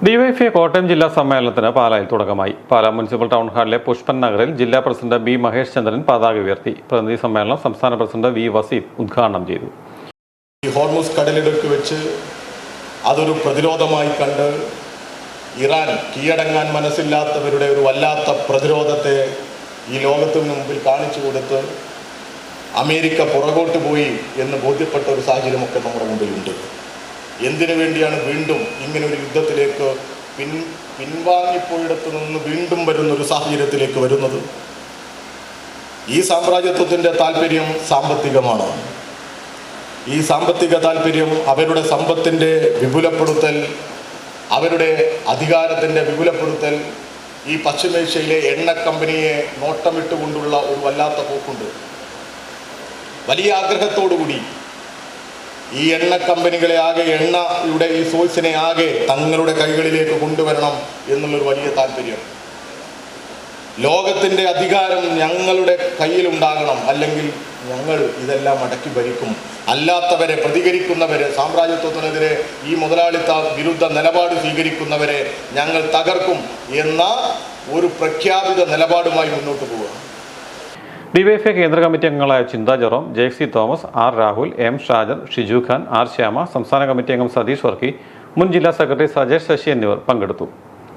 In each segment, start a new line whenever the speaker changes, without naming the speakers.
DYFI Kottayam ജില്ലാ സമ്മേളനത്തിന് പാലായിൽ തുടക്കമായി. പാലാ മുനിസിപ്പൽ ടൗൺ ഹാളിലെ പുഷ്പൻ നഗറിൽ ജില്ലാ പ്രസിഡന്റ് ബി മഹേഷ് ചന്ദ്രൻ പതാക ഉയർത്തി. പ്രതിനിധി സമ്മേളനം സംസ്ഥാന പ്രസിഡന്റ് വി വസീഫ് ഉദ്ഘാടനം ചെയ്തു.
ഹോർമുസ് കടലിടുക്ക് വെച്ച് അതൊരു പ്രതിരോധമായി കണ്ട് ഇറാൻ കീഴടങ്ങാൻ മനസ്സില്ലാത്തവരുടെ ഒരു വല്ലാത്ത പ്രതിരോധത്തെ ഈ ലോകത്തിന് മുമ്പിൽ കാണിച്ചു കൊടുത്ത് അമേരിക്ക പുറകോട്ട് പോയി എന്ന് ബോധ്യപ്പെട്ട ഒരു സാഹചര്യമൊക്കെ നമ്മുടെ മുമ്പിലുണ്ട്. എന്തിനു വേണ്ടിയാണ് വീണ്ടും ഇങ്ങനെ ഒരു യുദ്ധത്തിലേക്ക് പിൻവാങ്ങിപ്പോയിടത്തു നിന്ന് വീണ്ടും വരുന്നൊരു സാഹചര്യത്തിലേക്ക് വരുന്നത്? ഈ സാമ്രാജ്യത്വത്തിൻ്റെ താല്പര്യം സാമ്പത്തികമാണ്. ഈ സാമ്പത്തിക താല്പര്യം, അവരുടെ സമ്പത്തിൻ്റെ വിപുലപ്പെടുത്തൽ, അവരുടെ അധികാരത്തിൻ്റെ വിപുലപ്പെടുത്തൽ, ഈ പശ്ചിമേഷ്യയിലെ എണ്ണ കമ്പനിയെ നോട്ടമിട്ടുകൊണ്ടുള്ള ഒരു വല്ലാത്ത പോക്കുണ്ട്. വലിയ ആഗ്രഹത്തോടുകൂടി ഈ എണ്ണ കമ്പനികളെ ആകെ, എണ്ണയുടെ ഈ സോഴ്സിനെ ആകെ തങ്ങളുടെ കൈകളിലേക്ക് കൊണ്ടുവരണം എന്നുള്ളൊരു വലിയ താല്പര്യം. ലോകത്തിൻ്റെ അധികാരം ഞങ്ങളുടെ കയ്യിലുണ്ടാകണം, അല്ലെങ്കിൽ ഞങ്ങൾ ഇതെല്ലാം അടക്കി ഭരിക്കും, അല്ലാത്തവരെ, പ്രതികരിക്കുന്നവരെ, സാമ്രാജ്യത്വത്തിനെതിരെ ഈ മുതലാളിത്ത വിരുദ്ധ നിലപാട് സ്വീകരിക്കുന്നവരെ ഞങ്ങൾ തകർക്കും എന്ന ഒരു പ്രഖ്യാപിത നിലപാടുമായി മുന്നോട്ട് പോവുക.
ഡിവൈഎഫ്ഐ കേന്ദ്ര കമ്മിറ്റി അംഗങ്ങളായ Chintha Jerome, Jaisy Thomas, R Rahul, M Shajar, Shiju Khan, R Shyama, സംസ്ഥാന കമ്മിറ്റി അംഗം സതീഷ് വർക്കി, മുൻ ജില്ലാ സെക്രട്ടറി സജേഷ് ശശി എന്നിവർ പങ്കെടുത്തു.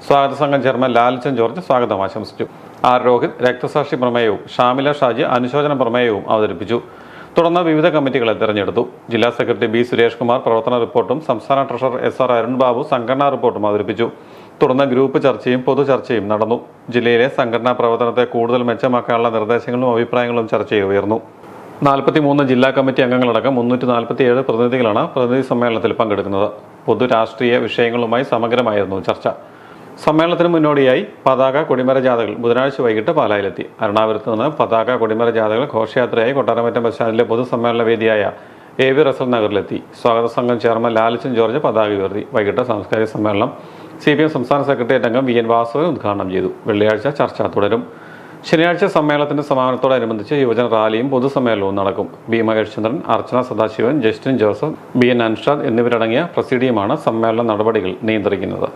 സ്വാഗത സംഘം ചെയർമാൻ ലാൽചൻ ജോർജ് സ്വാഗതം ആശംസിച്ചു. ആർ രോഹിത് രക്തസാക്ഷി പ്രമേയവും ഷാമില ഷാജി അനുശോചന പ്രമേയവും അവതരിപ്പിച്ചു. തുടർന്ന് വിവിധ കമ്മിറ്റികളെ തെരഞ്ഞെടുത്തു. ജില്ലാ സെക്രട്ടറി ബി സുരേഷ് കുമാർ പ്രവർത്തന റിപ്പോർട്ടും സംസ്ഥാന ട്രഷറർ SR അരുൺ ബാബു സംഘടനാ റിപ്പോർട്ടും അവതരിപ്പിച്ചു. തുടർന്ന് ഗ്രൂപ്പ് ചർച്ചയും പൊതുചർച്ചയും നടന്നു. ജില്ലയിലെ സംഘടനാ പ്രവർത്തനത്തെ കൂടുതൽ മെച്ചമാക്കാനുള്ള നിർദ്ദേശങ്ങളും അഭിപ്രായങ്ങളും ചർച്ചയിൽ ഉയർന്നു. 43 ജില്ലാ കമ്മിറ്റി അംഗങ്ങളടക്കം 347 പ്രതിനിധികളാണ് പ്രതിനിധി സമ്മേളനത്തിൽ പങ്കെടുക്കുന്നത്. പൊതു രാഷ്ട്രീയ വിഷയങ്ങളുമായി സമഗ്രമായിരുന്നു ചർച്ച. സമ്മേളനത്തിന് മുന്നോടിയായി പതാക കൊടിമര ജാഥകൾ ബുധനാഴ്ച വൈകിട്ട് പാലായിലെത്തി. എറണാകുളത്ത് നിന്ന് പതാക കൊടിമര ജാഥകൾ ഘോഷയാത്രയായി കൊട്ടാരമറ്റം ബസ് സ്റ്റാൻഡിലെ പൊതുസമ്മേളന വേദിയായ AV റസൽ നഗറിലെത്തി. സ്വാഗത സംഘം ചെയർമാൻ ലാൽചൻ ജോർജ് പതാക ഉയർത്തി. വൈകിട്ട് സാംസ്കാരിക സമ്മേളനം CPM സംസ്ഥാന സെക്രട്ടേറിയറ്റ് അംഗം VN വാസവൻ ഉദ്ഘാടനം ചെയ്തു. വെള്ളിയാഴ്ച ചർച്ച തുടരും. ശനിയാഴ്ച സമ്മേളനത്തിന്റെ സമാപനത്തോടനുബന്ധിച്ച് യുവജന റാലിയും പൊതുസമ്മേളനവും നടക്കും. ബി മഹേഷ് ചന്ദ്രൻ, അർച്ചന സദാശിവൻ, ജസ്റ്റിൻ ജോസഫ്, BN അൻഷാദ് എന്നിവരടങ്ങിയ പ്രസിഡിയമാണ് സമ്മേളന നടപടികൾ നിയന്ത്രിക്കുന്നത്.